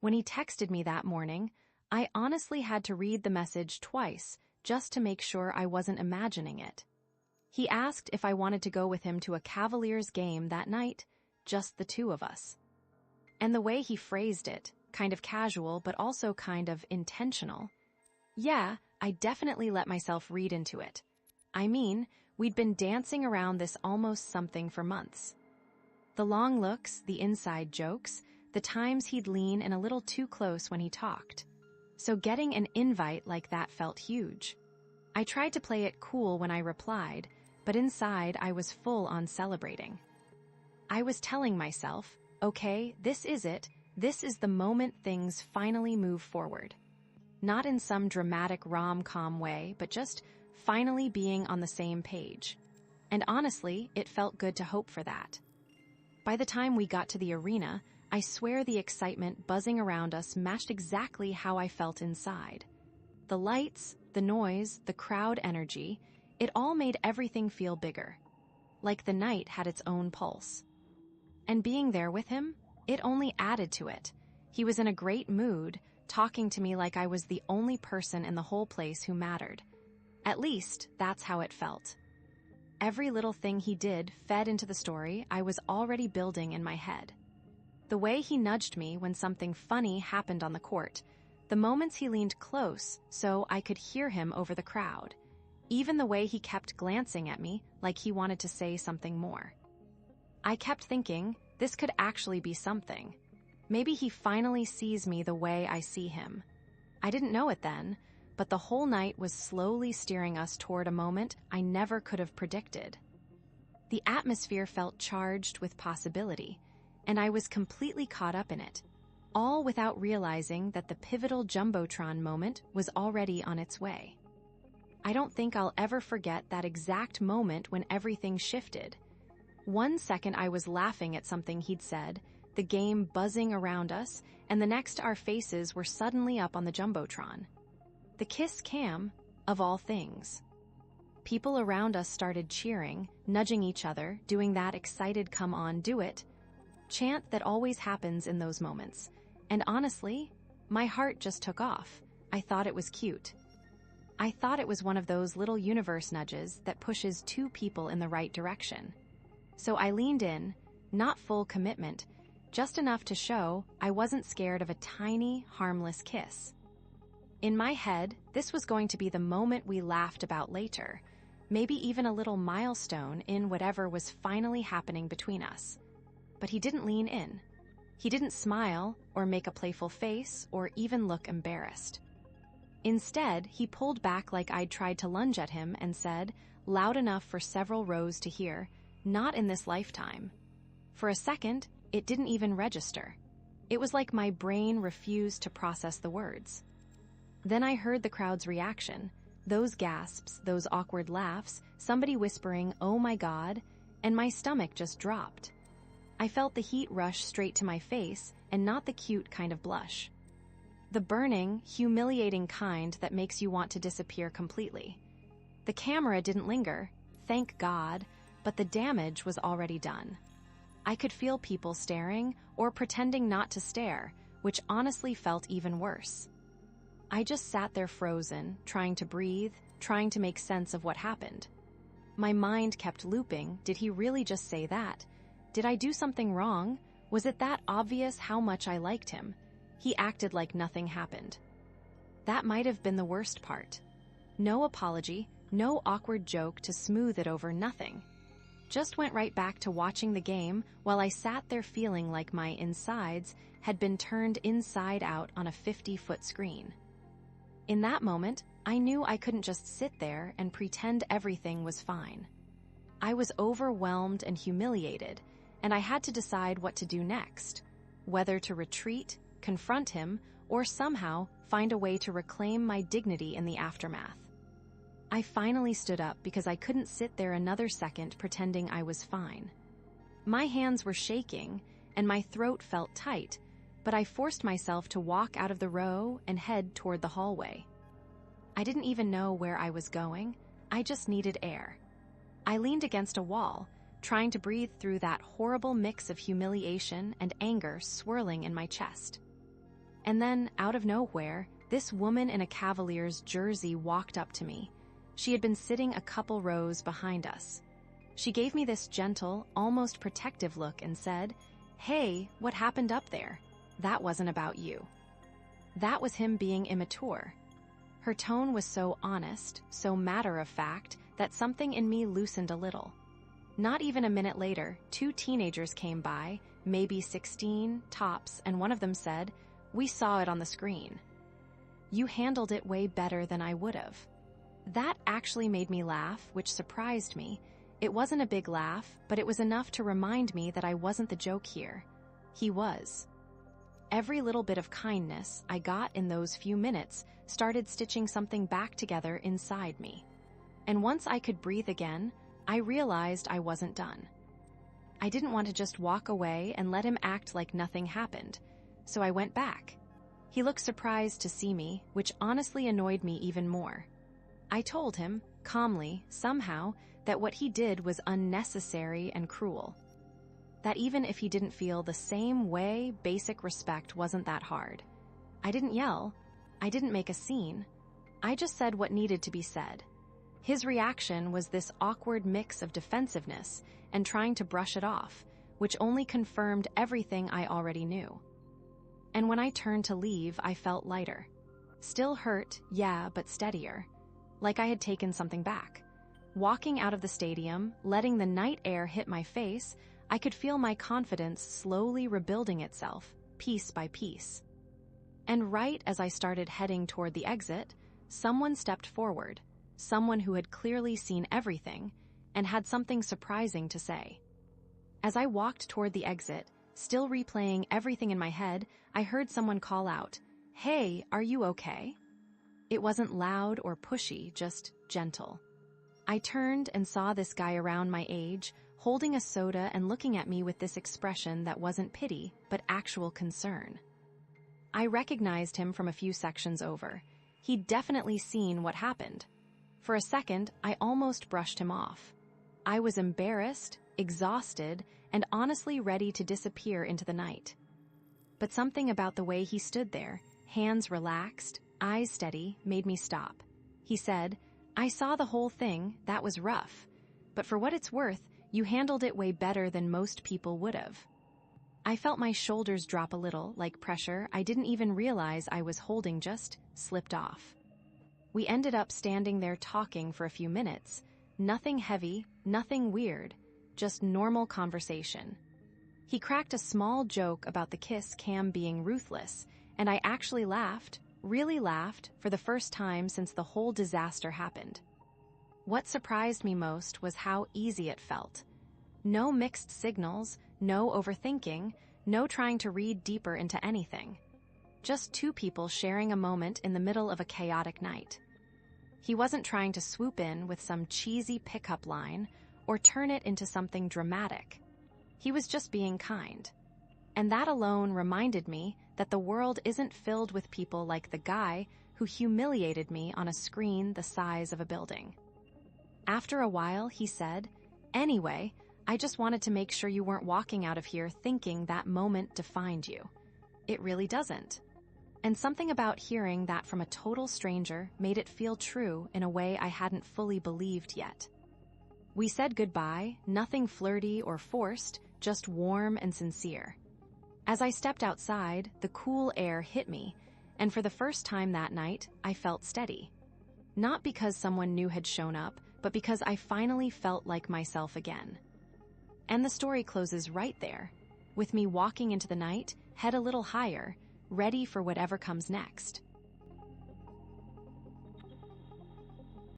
When he texted me that morning, I honestly had to read the message twice just to make sure I wasn't imagining it. He asked if I wanted to go with him to a Cavaliers game that night, just the two of us. And the way he phrased it, kind of casual but also kind of intentional. Yeah, I definitely let myself read into it. I mean, we'd been dancing around this almost something for months. The long looks, the inside jokes, the times he'd lean in a little too close when he talked. So getting an invite like that felt huge. I tried to play it cool when I replied, but inside I was full on celebrating. I was telling myself, okay, this is it. This is the moment things finally move forward. Not in some dramatic rom-com way, but just finally being on the same page. And honestly, it felt good to hope for that. By the time we got to the arena, I swear the excitement buzzing around us matched exactly how I felt inside. The lights, the noise, the crowd energy, it all made everything feel bigger. Like the night had its own pulse. And being there with him, it only added to it. He was in a great mood, talking to me like I was the only person in the whole place who mattered. At least, that's how it felt. Every little thing he did fed into the story I was already building in my head. The way he nudged me when something funny happened on the court, the moments he leaned close so I could hear him over the crowd, even the way he kept glancing at me like he wanted to say something more. I kept thinking, this could actually be something. Maybe he finally sees me the way I see him. I didn't know it then, but the whole night was slowly steering us toward a moment I never could have predicted. The atmosphere felt charged with possibility, and I was completely caught up in it, all without realizing that the pivotal Jumbotron moment was already on its way. I don't think I'll ever forget that exact moment when everything shifted. 1 second I was laughing at something he'd said, the game buzzing around us, and the next our faces were suddenly up on the Jumbotron. The kiss cam, of all things. People around us started cheering, nudging each other, doing that excited come on, do it chant that always happens in those moments. And honestly, my heart just took off. I thought it was cute. I thought it was one of those little universe nudges that pushes two people in the right direction. So I leaned in, not full commitment, just enough to show I wasn't scared of a tiny, harmless kiss. In my head, this was going to be the moment we laughed about later, maybe even a little milestone in whatever was finally happening between us. But he didn't lean in. He didn't smile or make a playful face or even look embarrassed. Instead, he pulled back like I'd tried to lunge at him and said, loud enough for several rows to hear, "Not in this lifetime." For a second, it didn't even register. It was like my brain refused to process the words. Then I heard the crowd's reaction, those gasps, those awkward laughs, somebody whispering, "Oh my God," and my stomach just dropped. I felt the heat rush straight to my face and not the cute kind of blush. The burning, humiliating kind that makes you want to disappear completely. The camera didn't linger, thank God, but the damage was already done. I could feel people staring or pretending not to stare, which honestly felt even worse. I just sat there frozen, trying to breathe, trying to make sense of what happened. My mind kept looping, did he really just say that? Did I do something wrong? Was it that obvious how much I liked him? He acted like nothing happened. That might have been the worst part. No apology, no awkward joke to smooth it over, nothing. Just went right back to watching the game while I sat there feeling like my insides had been turned inside out on a 50-foot screen. In that moment, I knew I couldn't just sit there and pretend everything was fine. I was overwhelmed and humiliated, and I had to decide what to do next, whether to retreat, confront him, or somehow find a way to reclaim my dignity in the aftermath. I finally stood up because I couldn't sit there another second pretending I was fine. My hands were shaking, and my throat felt tight, but I forced myself to walk out of the row and head toward the hallway. I didn't even know where I was going, I just needed air. I leaned against a wall, trying to breathe through that horrible mix of humiliation and anger swirling in my chest. And then, out of nowhere, this woman in a Cavaliers jersey walked up to me. She had been sitting a couple rows behind us. She gave me this gentle, almost protective look and said, "Hey, what happened up there? That wasn't about you." That was him being immature. Her tone was so honest, so matter-of-fact, that something in me loosened a little. Not even a minute later, 2 teenagers came by, maybe 16, tops, and one of them said, "We saw it on the screen. You handled it way better than I would've." That actually made me laugh, which surprised me. It wasn't a big laugh, but it was enough to remind me that I wasn't the joke here. He was. Every little bit of kindness I got in those few minutes started stitching something back together inside me. And once I could breathe again, I realized I wasn't done. I didn't want to just walk away and let him act like nothing happened, so I went back. He looked surprised to see me, which honestly annoyed me even more. I told him, calmly, somehow, that what he did was unnecessary and cruel. That even if he didn't feel the same way, basic respect wasn't that hard. I didn't yell. I didn't make a scene. I just said what needed to be said. His reaction was this awkward mix of defensiveness and trying to brush it off, which only confirmed everything I already knew. And when I turned to leave, I felt lighter. Still hurt, yeah, but steadier. Like I had taken something back. Walking out of the stadium, letting the night air hit my face, I could feel my confidence slowly rebuilding itself, piece by piece. And right as I started heading toward the exit, someone stepped forward, someone who had clearly seen everything and had something surprising to say. As I walked toward the exit, still replaying everything in my head, I heard someone call out, "Hey, are you okay?" It wasn't loud or pushy, just gentle. I turned and saw this guy around my age, holding a soda and looking at me with this expression that wasn't pity, but actual concern. I recognized him from a few sections over. He'd definitely seen what happened. For a second, I almost brushed him off. I was embarrassed, exhausted, and honestly ready to disappear into the night. But something about the way he stood there, hands relaxed, eyes steady, made me stop. He said, "I saw the whole thing, that was rough. But for what it's worth, you handled it way better than most people would've." I felt my shoulders drop a little, like pressure I didn't even realize I was holding just slipped off. We ended up standing there talking for a few minutes. Nothing heavy, nothing weird, just normal conversation. He cracked a small joke about the kiss cam being ruthless, and I actually laughed, really laughed, for the first time since the whole disaster happened. What surprised me most was how easy it felt. No mixed signals, no overthinking, no trying to read deeper into anything. Just 2 people sharing a moment in the middle of a chaotic night. He wasn't trying to swoop in with some cheesy pickup line or turn it into something dramatic. He was just being kind. And that alone reminded me that the world isn't filled with people like the guy who humiliated me on a screen the size of a building. After a while, he said, "Anyway, I just wanted to make sure you weren't walking out of here thinking that moment defined you. It really doesn't." And something about hearing that from a total stranger made it feel true in a way I hadn't fully believed yet. We said goodbye, nothing flirty or forced, just warm and sincere. As I stepped outside, the cool air hit me, and for the first time that night, I felt steady. Not because someone new had shown up, but because I finally felt like myself again. And the story closes right there, with me walking into the night, head a little higher, ready for whatever comes next.